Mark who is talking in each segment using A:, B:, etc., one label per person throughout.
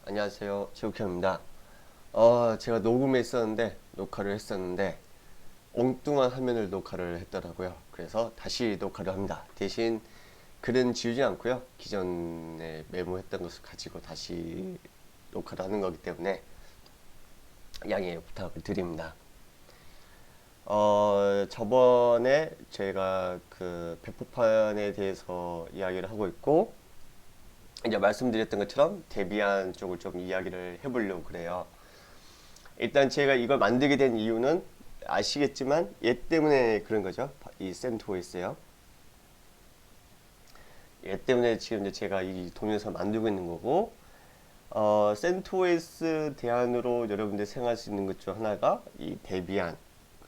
A: 안녕하세요. 최국현입니다. 제가 녹화를 했었는데, 엉뚱한 화면을 녹화를 했더라고요. 그래서 다시 녹화를 합니다. 대신 글은 지우지 않고요. 기존에 메모했던 것을 가지고 다시 녹화를 하는 거기 때문에 양해 부탁을 드립니다. 저번에 제가 그 배포판에 대해서 이야기를 하고 있고, 이제 말씀드렸던 것처럼 데비안 쪽을 좀 이야기를 해보려고 그래요. 일단 제가 이걸 만들게 된 이유는 아시겠지만 얘 때문에 그런 거죠. 이 CentOS요. 얘 때문에 지금 이제 제가 이 동영상 만들고 있는 거고, CentOS 대안으로 여러분들 사용할 수 있는 것 중 하나가 이 데비안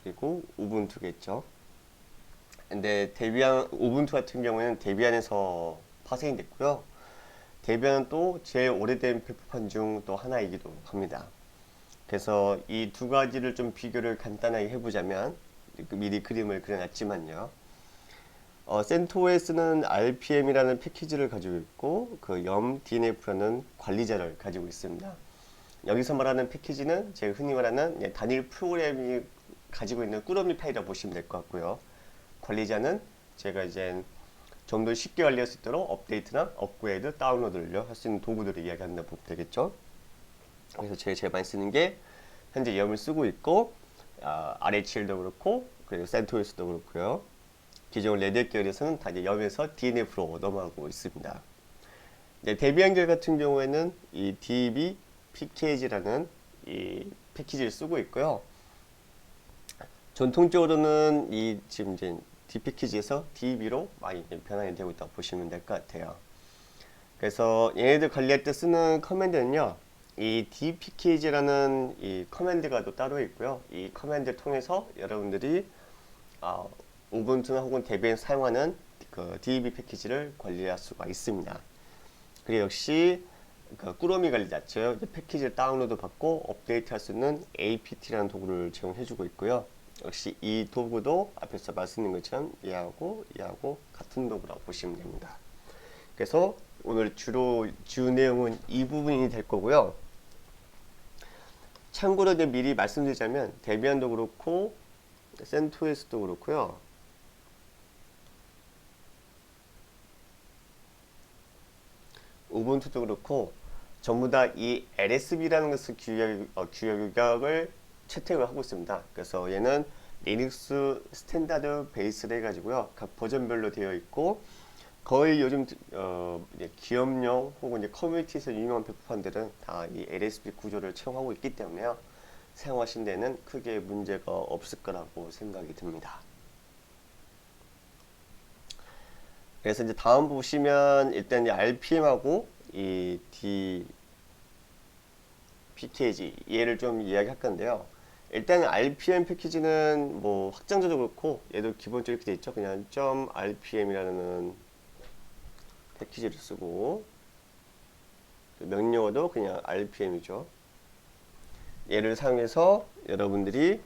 A: 그리고 우분투겠죠. 근데 데비안 우분투 같은 경우에는 데비안에서 파생이 됐고요. 데비안은 또 제일 오래된 배포판 중 또 하나이기도 합니다. 그래서 이 두 가지를 좀 비교를 간단하게 해보자면 미리 그림을 그려놨지만요. CentOS는 RPM이라는 패키지를 가지고 있고 그 DNF라는 관리자를 가지고 있습니다. 여기서 말하는 패키지는 제가 흔히 말하는 단일 프로그램이 가지고 있는 꾸러미 파일이라고 보시면 될 것 같고요. 관리자는 제가 이제 좀 더 쉽게 관리할 수 있도록 업데이트나 업그레이드, 다운로드를 할 수 있는 도구들을 이야기한다 보면 되겠죠. 그래서 제가 제일 많이 쓰는 게 현재 염을 쓰고 있고 RHL도 그렇고 그리고 CentOS도 그렇고요. 기존 레드햇 계열에서는 다 이제 염에서 DNF로 넘어가고 있습니다. 데비안 계열 같은 경우에는 이 DB PKG라는 이 패키지를 쓰고 있고요. 전통적으로는 이 지금 이제 D 패키지에서 DB로 많이 변환이 되고 있다고 보시면 될 것 같아요. 그래서 얘네들 관리할 때 쓰는 커맨드는요. 이 dpkg라는 이 커맨드가 또 따로 있고요. 이 커맨드를 통해서 여러분들이 우분투나 혹은 데비안 사용하는 그 db 패키지를 관리할 수가 있습니다. 그리고 역시 그 꾸러미 관리자, 즉 패키지를 다운로드 받고 업데이트 할 수 있는 apt라는 도구를 제공해주고 있고요. 역시 이 도구도 앞에서 말씀드린 것처럼 얘하고 같은 도구라고 보시면 됩니다. 그래서 오늘 주로 주 내용은 이 부분이 될 거고요. 참고로 이제 미리 말씀드리자면 데비안도 그렇고 CentOS도 그렇고요. 우분투도 그렇고 전부 다 이 LSB라는 것을 규격을 채택을 하고 있습니다. 그래서 얘는 리눅스 스탠다드 베이스를 해가지고요. 각 버전별로 되어 있고 거의 요즘 기업용 혹은 이제 커뮤니티에서 유명한 배포판들은 다 이 LSB 구조를 채용하고 있기 때문에요. 사용하신 데는 크게 문제가 없을 거라고 생각이 듭니다. 그래서 이제 다음 보시면 일단 이 RPM하고 이 PKG 얘를 좀 이야기할 건데요. 일단 RPM 패키지는 뭐 확장자도 그렇고 얘도 기본적으로 이렇게 돼 있죠. 그냥 .rpm이라는 패키지를 쓰고 명령어도 그냥 RPM이죠. 얘를 사용해서 여러분들이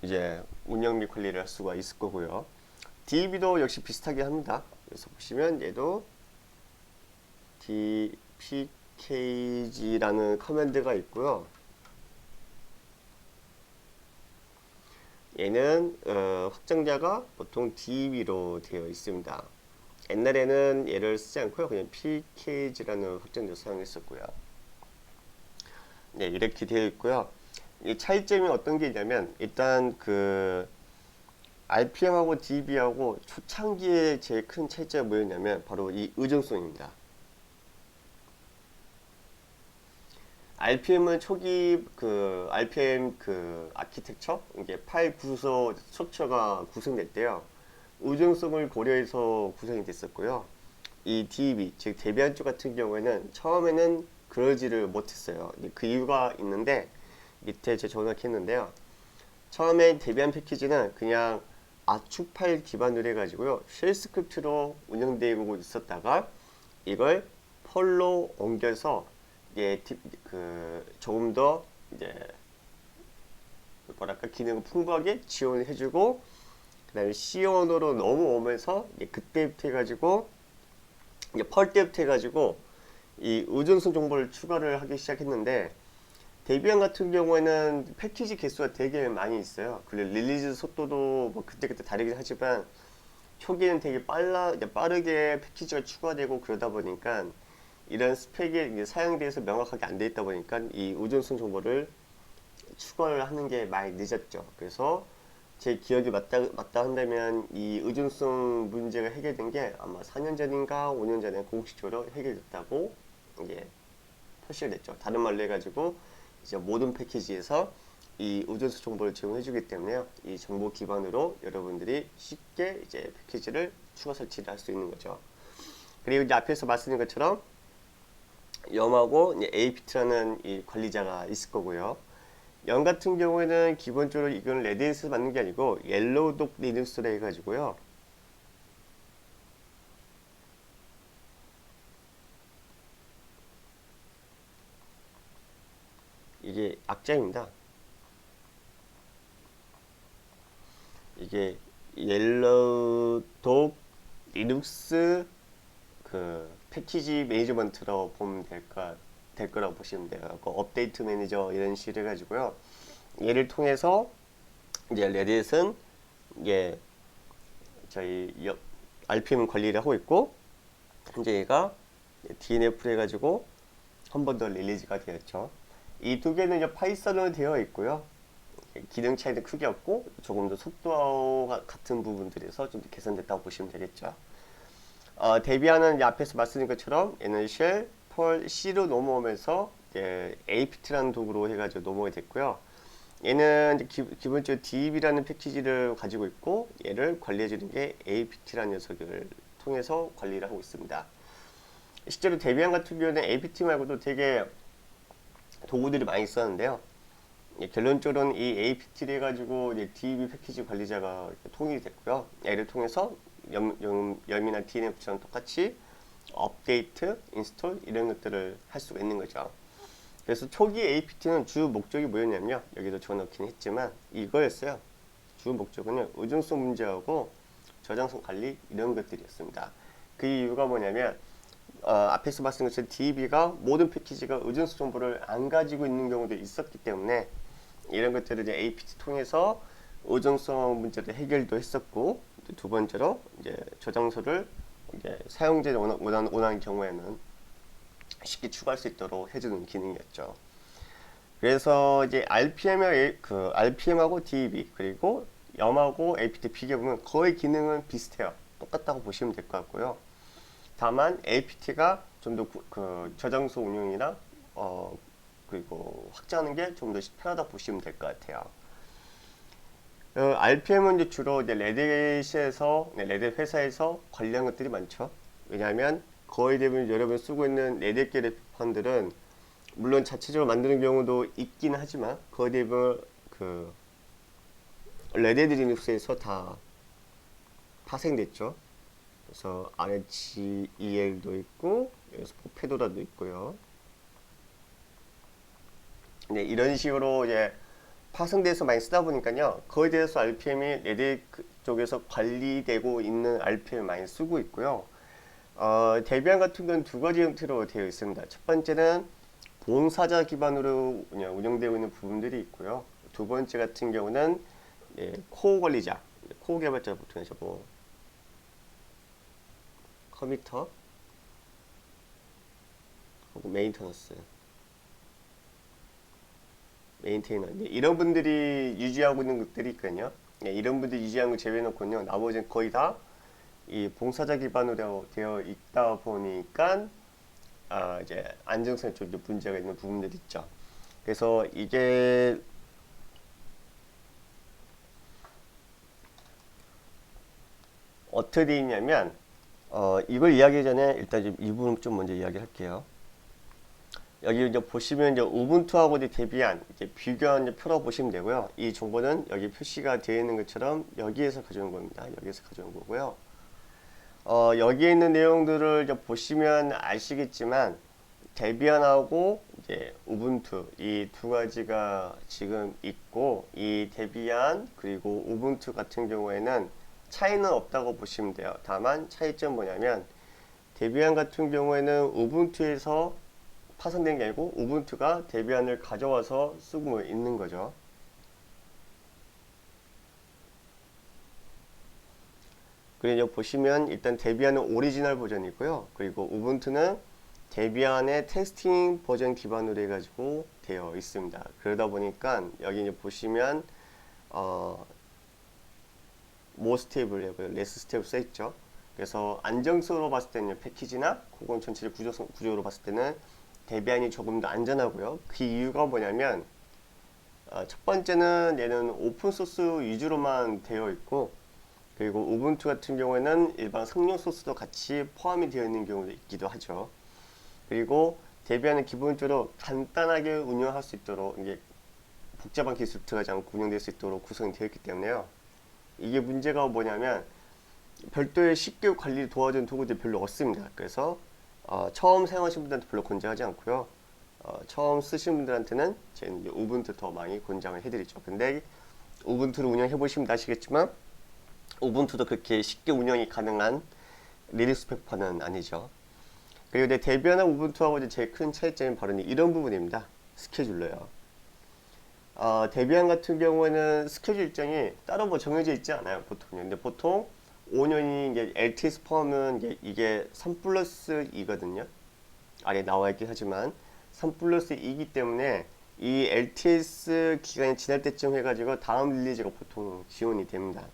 A: 이제 운영 및 관리를 할 수가 있을 거고요. DB도 역시 비슷하게 합니다. 그래서 보시면 얘도 dpkg라는 커맨드가 있고요. 얘는 확장자가 보통 db로 되어 있습니다. 옛날에는 얘를 쓰지 않고요. 그냥 pkg라는 확장자를 사용했었고요. 네, 이렇게 되어 있고요. 이 차이점이 어떤 게 있냐면 일단 그 RPM하고 DB하고 초창기에 제일 큰 차이점이 뭐였냐면 바로 이 의존성입니다. RPM은 초기 그 RPM 그 아키텍처 이게 파일 구조 스트럭처가 구성될 때요. 의존성을 고려해서 구성이 됐었고요. 이 DB 즉 데비안 쪽 같은 경우에는 처음에는 그러지를 못했어요. 그 이유가 있는데 밑에 제가 정확했는데요. 처음에 데비안 패키지는 그냥 압축 파일 기반으로 해가지고요. 쉘 스크립트로 운영되고 있었다가 이걸 펄로 옮겨서 조금 더 이제 뭐랄까 기능을 풍부하게 지원해주고 그다음에 C1으로 넘어오면서 그때부터 해가지고 펄 때부터 해가지고 이 의존성 정보를 추가를 하기 시작했는데 데비안 같은 경우에는 패키지 개수가 되게 많이 있어요. 그리고 릴리즈 속도도 뭐 그때그때 다르긴 하지만 초기에는 되게 빠르게 패키지가 추가되고 그러다 보니까 이런 스펙이 이제 사용에 대해서 명확하게 안 돼 있다 보니까 이 의존성 정보를 추가를 하는 게 많이 늦었죠. 그래서 제 기억이 맞다 한다면 이 의존성 문제가 해결된 게 아마 4년 전인가 5년 전에 공식적으로 해결됐다고 이게 표시가 됐죠. 다른 말로 해가지고 이제 모든 패키지에서 이 의존성 정보를 제공해주기 때문에요. 이 정보 기반으로 여러분들이 쉽게 이제 패키지를 추가 설치를 할 수 있는 거죠. 그리고 이제 앞에서 말씀드린 것처럼 염하고 apt-라는 이 관리자가 있을 거고요. 연 같은 경우에는 기본적으로 이건 레드햇에서 만든 게 아니고 옐로우독 리눅스라 해가지고요. 이게 악자입니다. 이게 옐로우독 리눅스 그 패키지 매니지먼트로 보면 될 거라고 보시면 돼요. 그 업데이트 매니저 이런 식으로 해가지고요. 얘를 통해서 이제 레딧은 이게 저희 RPM 관리를 하고 있고 현재 얘가 DNF를 해가지고 한 번 더 릴리즈가 되었죠. 이 두 개는 이제 파이썬으로 되어 있고요. 기능 차이는 크게 없고 조금 더 속도와 같은 부분들에서 좀 더 개선됐다고 보시면 되겠죠. 데비안은 앞에서 말씀드린 것처럼 얘는 쉘, 펄, C로 넘어오면서 apt라는 도구로 해가지고 넘어오게 됐고요. 얘는 기본적으로 DB라는 패키지를 가지고 있고 얘를 관리해주는 게 apt라는 녀석을 통해서 관리를 하고 있습니다. 실제로 데비안 같은 경우는 apt 말고도 되게 도구들이 많이 있었는데요. 결론적으로는 이 apt를 해가지고 DB 패키지 관리자가 통일이 됐고요. 얘를 통해서 염이나 DNF처럼 똑같이 업데이트, 인스톨 이런 것들을 할 수가 있는 거죠. 그래서 초기 apt는 주 목적이 뭐였냐면요. 여기도 적어놓긴 했지만 이거였어요. 주 목적은요. 의존성 문제하고 저장성 관리 이런 것들이었습니다. 그 이유가 뭐냐면 앞에서 말씀드린 것처럼 DB가 모든 패키지가 의존성 정보를 안 가지고 있는 경우도 있었기 때문에 이런 것들을 이제 apt 통해서 의존성 문제도 해결도 했었고 두 번째로 이제 저장소를 이제 사용자가 원하는 경우에는 쉽게 추가할 수 있도록 해주는 기능이었죠. 그래서 이제 RPM하고 DB 그리고 염하고 apt 비교해보면 거의 기능은 비슷해요. 똑같다고 보시면 될 것 같고요. 다만 apt가 좀 더 그 저장소 운영이나 그리고 확장하는 게 좀 더 편하다 보시면 될 것 같아요. RPM은 이제 주로 이제 레딧 회사에서 관리한 것들이 많죠. 왜냐하면 거의 대부분 여러분 쓰고 있는 레딧 게시판들은 물론 자체적으로 만드는 경우도 있긴 하지만 거의 대부분 그 레딧 리눅스에서 다 파생됐죠. 그래서 RHEL도 있고 여기서 페도라도 있고요. 네, 이런 식으로 이제 파생돼서 많이 쓰다 보니까요. 그거에 대해서 RPM이 레딧 쪽에서 관리되고 있는 RPM을 많이 쓰고 있고요. 데비안 같은 경우는 두 가지 형태로 되어 있습니다. 첫 번째는 봉사자 기반으로 운영되고 있는 부분들이 있고요. 두 번째 같은 경우는 코어 관리자, 코어 개발자 보통 해서 뭐 커미터 하고 메인테이너 이런 분들이 유지하고 있는 것들이 있거든요. 이런 분들이 유지하는 거 제외해놓고요. 나머지는 거의 다 이 봉사자 기반으로 되어 있다 보니까 이제 안정성 쪽에 문제가 있는 부분들이 있죠. 그래서 이게 어떻게 되어 있냐면 이걸 이야기하기 전에 일단 이 부분 좀 먼저 이야기할게요. 여기 이제 보시면 이제 우분투하고 데비안 이렇게 비교한 표로 보시면 되고요. 이 정보는 여기 표시가 되어 있는 것처럼 여기에서 가져온 겁니다. 여기에서 가져온 거고요. 여기에 있는 내용들을 이제 보시면 아시겠지만 데비안하고 이제 우분투 이 두 가지가 지금 있고 이 데비안 그리고 우분투 같은 경우에는 차이는 없다고 보시면 돼요. 다만 차이점 뭐냐면 데비안 같은 경우에는 우분투에서 파손된 게 아니고 우분투가 데비안을 가져와서 쓰고 있는 거죠. 그리고 여기 보시면 일단 데비안은 오리지널 버전이고요. 그리고 우분투는 데비안의 테스팅 버전 기반으로 해가지고 되어 있습니다. 그러다 보니까 여기 이제 보시면 more stable 하고요, less stable 써 있죠. 그래서 안정성으로 봤을 때는 패키지나 그건 전체 구조로 봤을 때는 데비안이 조금 더 안전하고요. 그 이유가 뭐냐면 첫 번째는 얘는 오픈 소스 위주로만 되어 있고, 그리고 우분투 같은 경우에는 일반 상용 소스도 같이 포함이 되어 있는 경우도 있기도 하죠. 그리고 데비안은 기본적으로 간단하게 운영할 수 있도록, 이게 복잡한 기술 들어가지 않고 운영될 수 있도록 구성이 되어 있기 때문에요. 이게 문제가 뭐냐면 별도의 쉽게 관리를 도와주는 도구들이 별로 없습니다. 그래서 처음 사용하신 분들한테 별로 권장하지 않고요. 처음 쓰신 분들한테는 저희는 우분투 더 많이 권장을 해드리죠. 근데 우분투를 운영해 보시면 아시겠지만 우분투도 그렇게 쉽게 운영이 가능한 리눅스 페퍼는 아니죠. 그리고 내 데비안과 우분투하고 제일 큰 차이점이 바로 이런 부분입니다. 스케줄러요. 데비안 같은 경우에는 스케줄 일정이 따로 뭐 정해져 있지 않아요, 보통요. 근데 보통 5년이 이게 LTS 포함은 이게 3 플러스 2거든요. 아래 나와 있긴 하지만 3 플러스 2이기 때문에 이 LTS 기간이 지날 때쯤 해가지고 다음 릴리즈가 보통 지원이 됩니다.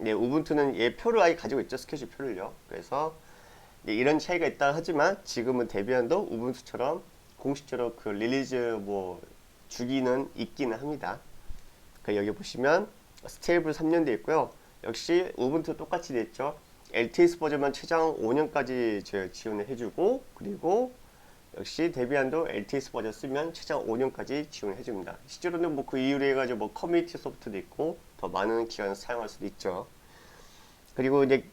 A: 네, 우분투는 얘 표를 아예 가지고 있죠, 스케줄 표를요. 그래서 이런 차이가 있다 하지만 지금은 데비안도 우분투처럼 공식적으로 그 릴리즈 뭐 주기는 있기는 합니다. 여기 보시면 스테이블 3년 되어 있고요. 역시 우분투 똑같이 되어 있죠. LTS 버전만 최장 5년까지 지원을 해주고, 그리고 역시 데비안도 LTS 버전 쓰면 최장 5년까지 지원을 해줍니다. 실제로는 뭐 그 이후로 해가지고 뭐 커뮤니티 소프트도 있고 더 많은 기간을 사용할 수도 있죠. 그리고 이제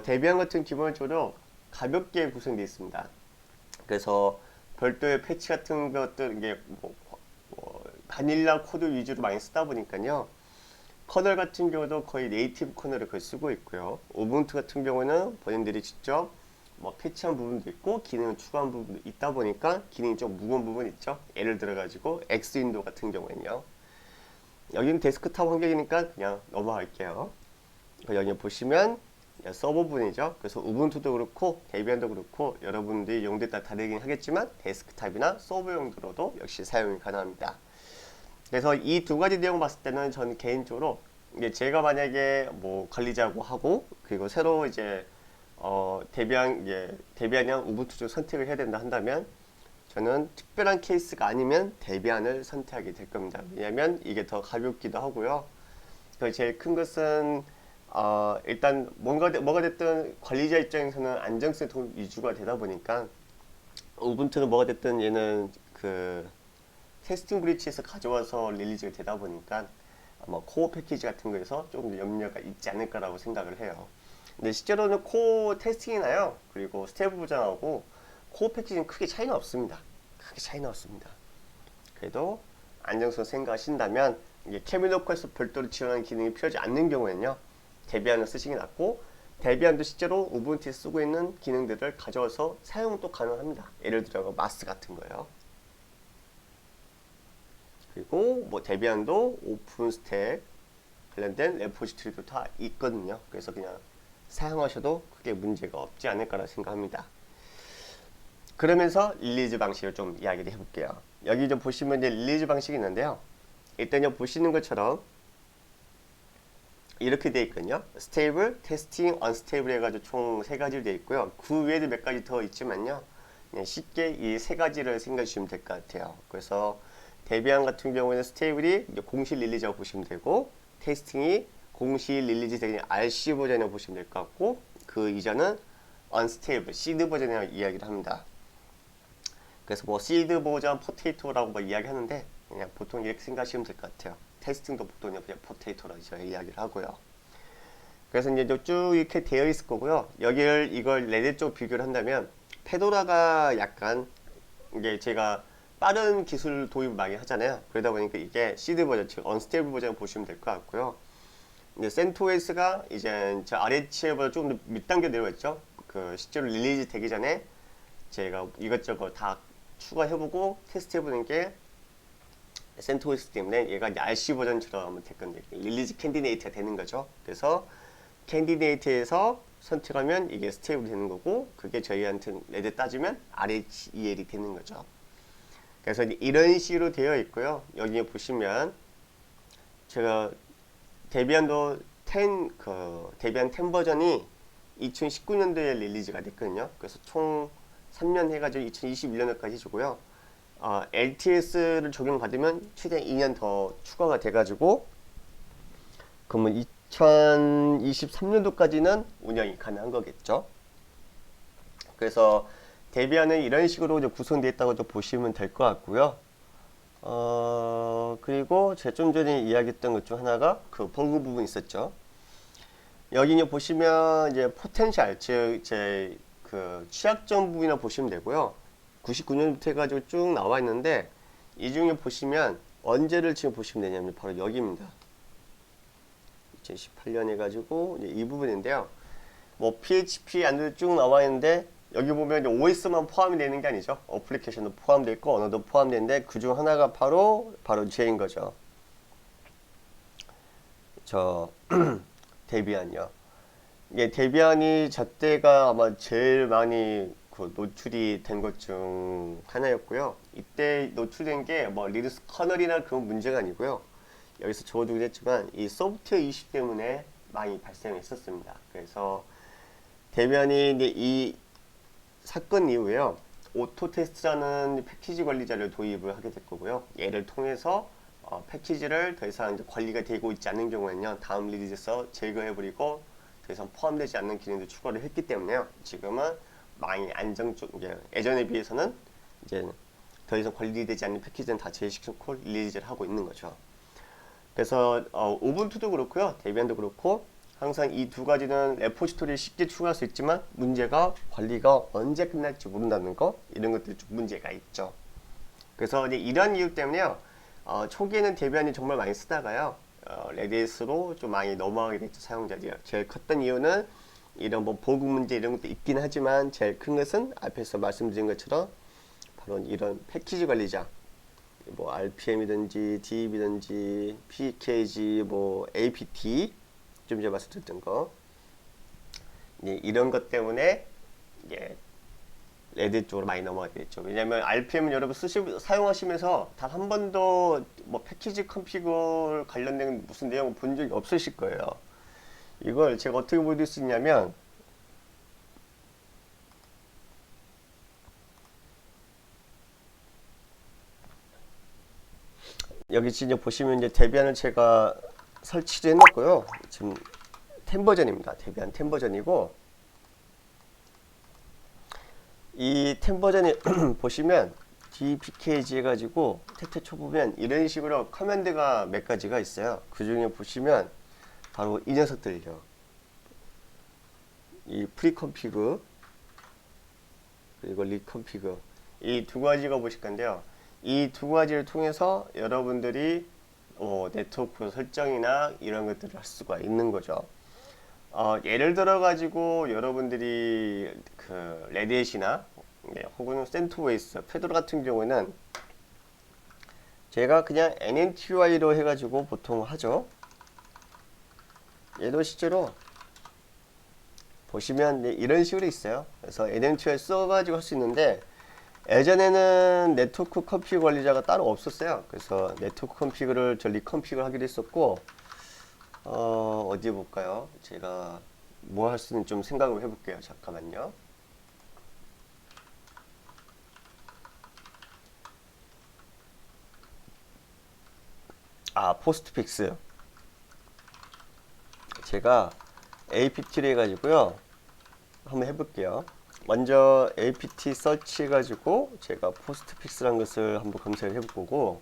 A: 데비안 같은 기본적으로 가볍게 구성되어 있습니다. 그래서 별도의 패치 같은 것들, 이게 바닐라 코드 위주로 많이 쓰다 보니까요. 커널 같은 경우도 거의 네이티브 커널을 거의 쓰고 있고요. 우분투 같은 경우는 본인들이 직접 뭐 패치한 부분도 있고 기능을 추가한 부분도 있다 보니까 기능이 좀 무거운 부분 있죠. 예를 들어 가지고 X 윈도우 같은 경우에는요. 여기는 데스크탑 환경이니까 그냥 넘어갈게요. 여기 보시면 서버 부분이죠. 그래서 우분투도 그렇고 데비안도 그렇고 여러분들이 용도에 따라 다르긴 하겠지만 데스크탑이나 서버 용도로도 역시 사용이 가능합니다. 그래서 이 두 가지 내용 봤을 때는 전 개인적으로 이제 제가 만약에 뭐 관리자고 하고, 그리고 새로 이제 데비안이랑 우분투 중 선택을 해야 된다 한다면 저는 특별한 케이스가 아니면 데비안을 선택하게 될 겁니다. 왜냐하면 이게 더 가볍기도 하고요. 제일 큰 것은 일단 뭐가 됐든 관리자 입장에서는 안정성 위주가 되다 보니까 우분투는 뭐가 됐든 얘는 그 테스팅 브리치에서 가져와서 릴리즈가 되다 보니까 아마 코어 패키지 같은 거에서 조금 더 염려가 있지 않을까라고 생각을 해요. 근데 실제로는 코어 테스팅이나요, 그리고 스테이블 보장하고 코어 패키지는 크게 차이는 없습니다. 크게 차이는 없습니다. 그래도 안정성 생각하신다면 이게 캐비너커에서 별도로 지원하는 기능이 필요하지 않는 경우에는요, 데비안을 쓰시기 낫고, 데비안도 실제로 우분투에 쓰고 있는 기능들을 가져와서 사용도 가능합니다. 예를 들어 마스 같은 거요. 그리고 뭐 데비안도 오픈 스택 관련된 레포지토리도 다 있거든요. 그래서 그냥 사용하셔도 크게 문제가 없지 않을까라 생각합니다. 그러면서 릴리즈 방식을 좀 이야기를 해볼게요. 여기 좀 보시면 이제 릴리즈 방식이 있는데요. 일단 보시는 것처럼 이렇게 되어 있거든요. 스테이블, 테스팅, 언스테이블 해가지고 총 3가지로 되어 있고요. 그 외에도 몇 가지 더 있지만요. 그냥 쉽게 이 3가지를 생각해 주시면 될 것 같아요. 그래서 데비안 같은 경우에는 스테이블이 공식 릴리즈라고 보시면 되고, 테스팅이 공식 릴리즈 되는 RC 버전이라고 보시면 될 것 같고, 그 이전은 언스테이블, 시드 버전이라고 이야기를 합니다. 그래서 뭐 시드 버전, 포테이토라고 뭐 이야기하는데 그냥 보통 이렇게 생각하시면 될 것 같아요. 테스팅도 보통 그냥 포테이토라고 저희가 이야기를 하고요. 그래서 이제 쭉 이렇게 되어 있을 거고요. 이걸 레드 쪽 비교를 한다면 페도라가 약간 이게 제가 빠른 기술 도입을 많이 하잖아요. 그러다 보니까 이게 시드 버전, 즉 언스테이블 버전 보시면 될 것 같고요. 이제 센토스가 이제 저 아래치에보다 조금 더 밑단계 내려왔죠. 그 실제로 릴리즈 되기 전에 제가 이것저것 다 추가해보고 테스트해보는 게 CentOS 때문에 얘가 이제 RC 버전처럼 됐거든요. 릴리즈 캔디데이트가 되는 거죠. 그래서 캔디데이트에서 선택하면 이게 스테이블 되는 거고, 그게 저희한테 레드 따지면 RHEL이 되는 거죠. 그래서 이런 식으로 되어 있고요. 여기 보시면 제가 데비안도 10, 데비안 10 버전이 2019년도에 릴리즈가 됐거든요. 그래서 총 3년 해가지고 2021년까지 주고요. LTS를 적용받으면 최대 2년 더 추가가 돼가지고, 그러면 2023년도까지는 운영이 가능한 거겠죠. 그래서 데비안은 이런 식으로 이제 구성되어 있다고 보시면 될 것 같고요. 그리고 제가 좀 전에 이야기했던 것 중 하나가 그 버그 부분 있었죠. 여기 이제 보시면 이제 포텐셜, 즉 제 그 취약점 부분이나 보시면 되고요. 99년부터 해가지고 쭉 나와 있는데, 이 중에 보시면 언제를 지금 보시면 되냐면 바로 여기입니다. 2018년 해가지고 이제 이 부분인데요. 뭐 PHP 안드로이드 쭉 나와 있는데, 여기 보면 이제 OS만 포함이 되는 게 아니죠. 어플리케이션도 포함되어 있고 언어도 포함되는데, 그 중 하나가 바로 J인 거죠. 저 데비안이요. 이게 데비안이 저때가 아마 제일 많이 그 노출이 된 것 중 하나였고요. 이때 노출된 게 뭐 리눅스 커널이나 그런 문제가 아니고요. 여기서 적어두긴 했지만 이 소프트웨어 이슈 때문에 많이 발생했었습니다. 그래서 데비안이 이제 이 사건 이후에요, 오토 테스트라는 패키지 관리자를 도입을 하게 될 거고요. 얘를 통해서 패키지를 더 이상 이제 관리가 되고 있지 않는 경우에는요, 다음 리리즈에서 제거해버리고 더 이상 포함되지 않는 기능도 추가를 했기 때문에요, 지금은 많이 안정적, 예전에 비해서는 이제 더 이상 관리되지 않는 패키지는 다 제시시키고 릴리즈를 하고 있는 거죠. 그래서 우분투도 그렇고요, 데비안도 그렇고, 항상 이 두 가지는 레포지토리에 쉽게 추가할 수 있지만 문제가 관리가 언제 끝날지 모른다는 거, 이런 것들이 좀 문제가 있죠. 그래서 이제 이런 이유 때문에요, 초기에는 데비안이 정말 많이 쓰다가요, 레딧으로 좀 많이 넘어가게 됐죠, 사용자들이. 제일 컸던 이유는 이런 뭐 보급 문제 이런 것도 있긴 하지만, 제일 큰 것은 앞에서 말씀드린 것처럼 바로 이런 패키지 관리자, 뭐 RPM이든지 DB든지 PKG, 뭐 APT, 좀 전에 말씀드렸던 거, 이런 것 때문에 레딧 쪽으로 많이 넘어가게 됐죠. 왜냐면 RPM은 여러분 사용하시면서 단 한 번도 뭐 패키지 컨피그 관련된 무슨 내용을 본 적이 없으실 거예요. 이걸 제가 어떻게 보여드릴 수 있냐면, 여기 지금 보시면 이제 데비안을 제가 설치를 해놨고요. 지금 10 버전입니다. 데비안 10 버전이고, 이 10 버전이 보시면 dpkg 해가지고 태태초 보면 이런 식으로 커맨드가 몇 가지가 있어요. 그 중에 보시면 바로 이 녀석들이요. 이 프리컨피그 그리고 리컨피그, 이 두 가지가 보실 건데요. 이 두 가지를 통해서 여러분들이 네트워크 설정이나 이런 것들을 할 수가 있는 거죠. 예를 들어 가지고 여러분들이 그 레딧이나 혹은 센토웨이스, 페도라 같은 경우에는 제가 그냥 NNTY로 해가지고 보통 하죠. 얘도 실제로 보시면 이런 식으로 있어요. 그래서 NNTY 써가지고 할 수 있는데, 예전에는 네트워크 컨피그 관리자가 따로 없었어요. 그래서 네트워크 컨피그를 저 리컨피그를 하기도 했었고, 어디 볼까요? 제가 뭐 할 수 있는지 좀 생각을 해볼게요. 잠깐만요. 포스트픽스. 제가 APT를 해가지고요, 한번 해볼게요. 먼저 apt 서치 해가지고 제가 포스트픽스라는 것을 한번 검색을 해볼 거고,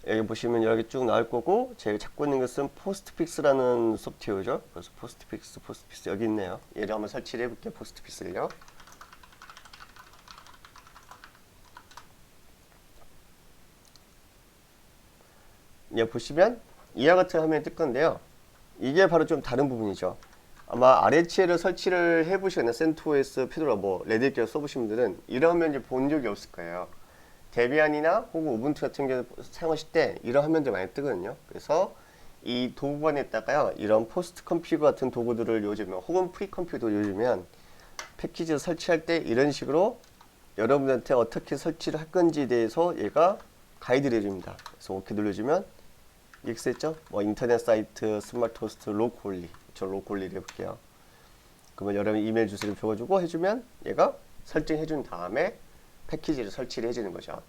A: 여기 보시면 여기 쭉 나올 거고, 제가 찾고 있는 것은 포스트픽스라는 소프트웨어죠. 그래서 포스트픽스 여기 있네요. 얘를 한번 설치를 해볼게요. 포스트픽스를요. 보시면 이와 같은 화면이 뜰 건데요, 이게 바로 좀 다른 부분이죠. 아마 RHEL을 설치를 해보시거나 CentOS, 페도라, 뭐 레드햇 써보신 분들은 이런 화면을 본 적이 없을 거예요. 데비안이나 혹은 우분투 같은 경우 사용하실 때 이런 화면들 많이 뜨거든요. 그래서 이 도구관에다가요, 이런 포스트 컴피그 같은 도구들을 요즘에 혹은 프리 컴피그도 요즘엔 패키지를 설치할 때 이런 식으로 여러분한테 어떻게 설치를 할 건지에 대해서 얘가 가이드를 해줍니다. 그래서 오케이 눌러주면 이렇게 했죠? 뭐 인터넷 사이트, 스마트 호스트, 로컬리. 저 로컬리를 해볼게요. 그러면 여러분 이메일 주소를 줘가지고 해주면 얘가 설정해준 다음에 패키지를 설치를 해주는 거죠.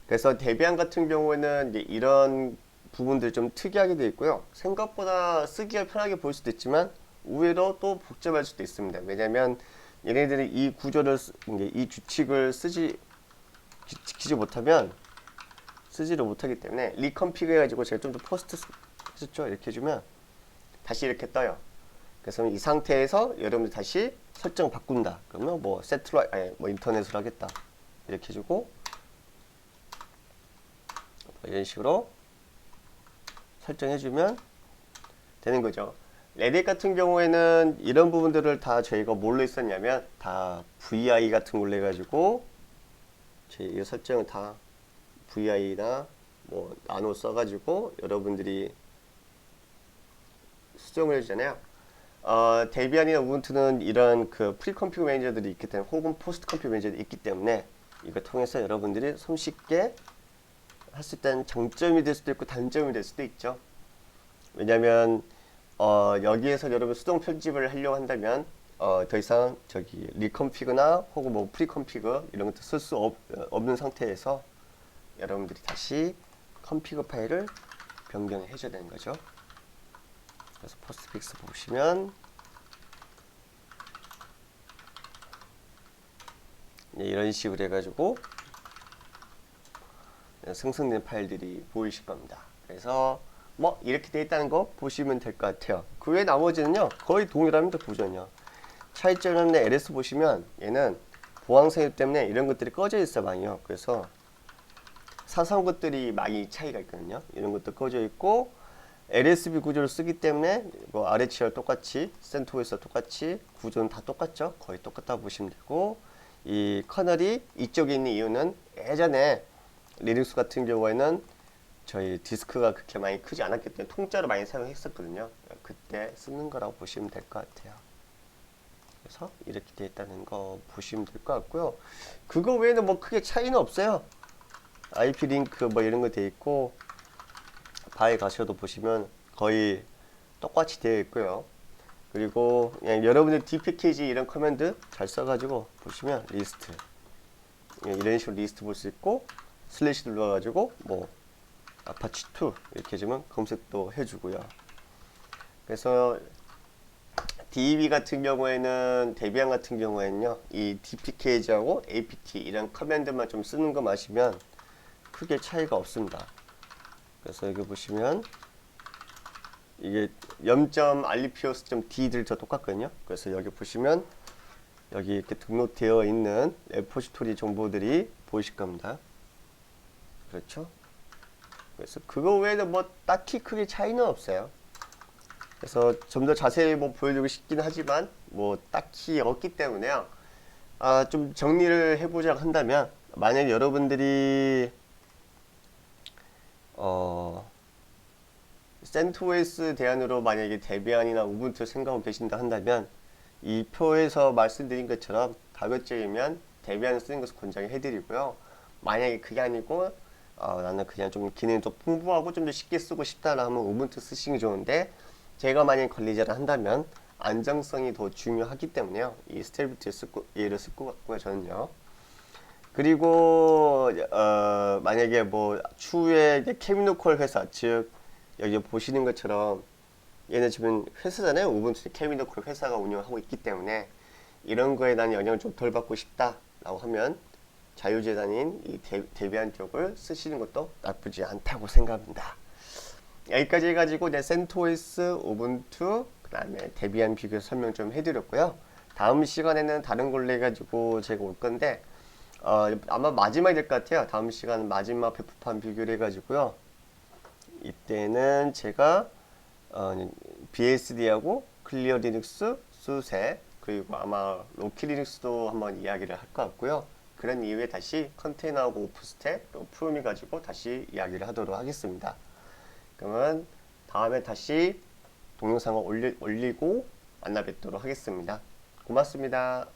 A: 그래서 데비안 같은 경우에는 이제 이런 부분들이 좀 특이하게 되어 있고요. 생각보다 쓰기가 편하게 보일 수도 있지만 의외로 또 복잡할 수도 있습니다. 왜냐면 얘네들이 이 구조를 이제 이 규칙을 지키지 못하면 쓰지를 못하기 때문에 리컨피그 해가지고 제가 좀 더 포스트 했죠. 이렇게 해주면 다시 이렇게 떠요. 그래서 이 상태에서 여러분들 다시 설정 바꾼다. 그러면 뭐 세트로 아니 뭐 인터넷으로 하겠다. 이렇게 해주고 이런 식으로 설정해주면 되는 거죠. 레딧 같은 경우에는 이런 부분들을 다 저희가 뭘로 했었냐면 다 VI 같은 걸로 해가지고 이 설정을 다 VI나 뭐 나노 써가지고 여러분들이 수정을 해주잖아요. 데비안이나 우분투는 이런 그 프리 컴퓨터 매니저들이 있기 때문에 혹은 포스트 컴퓨터 매니저들이 있기 때문에 이거 통해서 여러분들이 손쉽게 할 수 있다는 장점이 될 수도 있고 단점이 될 수도 있죠. 왜냐면 여기에서 여러분 수동 편집을 하려고 한다면 더 이상 저기 리컨피그나 혹은 뭐 프리컨피그 이런 것도 쓸 수 없는 상태에서 여러분들이 다시 컨피그 파일을 변경해 줘야 되는 거죠. 그래서 포스트픽스 보시면 이런 식으로 해가지고 생성된 파일들이 보이실 겁니다. 그래서 뭐 이렇게 돼 있다는 거 보시면 될 것 같아요. 그 외 나머지는요 거의 동일합니다. 구조는요. 차이점은 LS 보시면 얘는 보안성이 때문에 이런 것들이 꺼져 있어요. 많이요. 그래서 사소한 것들이 많이 차이가 있거든요. 이런 것도 꺼져 있고 LSB 구조를 쓰기 때문에 뭐 RHEL 똑같이 CentOS 똑같이 구조는 다 똑같죠. 거의 똑같다고 보시면 되고 이 커널이 이쪽에 있는 이유는 예전에 리눅스 같은 경우에는 저희 디스크가 그렇게 많이 크지 않았기 때문에 통짜로 많이 사용했었거든요. 그때 쓰는 거라고 보시면 될 것 같아요. 그래서 이렇게 되어 있다는 거 보시면 될 것 같고요. 그거 외에는 뭐 크게 차이는 없어요. IP 링크 뭐 이런 거 되어 있고 바에 가셔도 보시면 거의 똑같이 되어 있고요. 그리고 그냥 여러분들 D 패키지 이런 커맨드 잘 써가지고 보시면 리스트 이런 식으로 리스트 볼 수 있고 슬래시 눌러가지고 뭐 아파치 2 이렇게 해주면 검색도 해주고요. 그래서 DB 같은 경우에는 데비안 같은 경우에는요 이 dpkg하고 apt 이런 커맨드만 좀 쓰는 거 마시면 크게 차이가 없습니다. 그래서 여기 보시면 이게 0.rpos.d들 다 똑같거든요. 그래서 여기 보시면 여기 이렇게 등록되어 있는 레포지토리 정보들이 보이실 겁니다. 그렇죠? 그래서 그거 외에는 뭐 딱히 크게 차이는 없어요. 그래서 좀 더 자세히 뭐 보여드리고 싶긴 하지만 뭐 딱히 없기 때문에요. 좀 정리를 해보자 한다면 만약 여러분들이 CentOS 대안으로 만약에 데비안이나 우분투 생각하고 계신다 한다면 이 표에서 말씀드린 것처럼 가급적이면 데비안 쓰는 것을 권장해 드리고요. 만약에 그게 아니고 나는 그냥 좀 기능이 더 풍부하고 좀 더 쉽게 쓰고 싶다라 하면 우분투 쓰시는 게 좋은데 제가 만약에 관리자를 한다면 안정성이 더 중요하기 때문에요. 이 스테빌리티 얘를 쓸 것 같고요. 저는요. 그리고 만약에 뭐 추후에 케미노콜 회사 즉 여기 보시는 것처럼 얘는 지금 회사잖아요. 우분투 케미노콜 회사가 운영하고 있기 때문에 이런 거에 대한 영향을 좀 덜 받고 싶다라고 하면 자유재단인 이 데비안 쪽을 쓰시는 것도 나쁘지 않다고 생각합니다. 여기까지 해가지고 내 CentOS, 우분투, 그 다음에 데비안 비교 설명 좀 해드렸고요. 다음 시간에는 다른 걸로 해가지고 제가 올 건데 아마 마지막이 될 것 같아요. 다음 시간 마지막 배포판 비교를 해가지고요. 이때는 제가 BSD하고 클리어 리눅스, 수세, 그리고 아마 로키 리눅스도 한번 이야기를 할 것 같고요. 그런 이후에 다시 컨테이너하고 오픈스택, 또 프로미 가지고 다시 이야기를 하도록 하겠습니다. 그러면 다음에 다시 동영상을 올리고 만나 뵙도록 하겠습니다. 고맙습니다.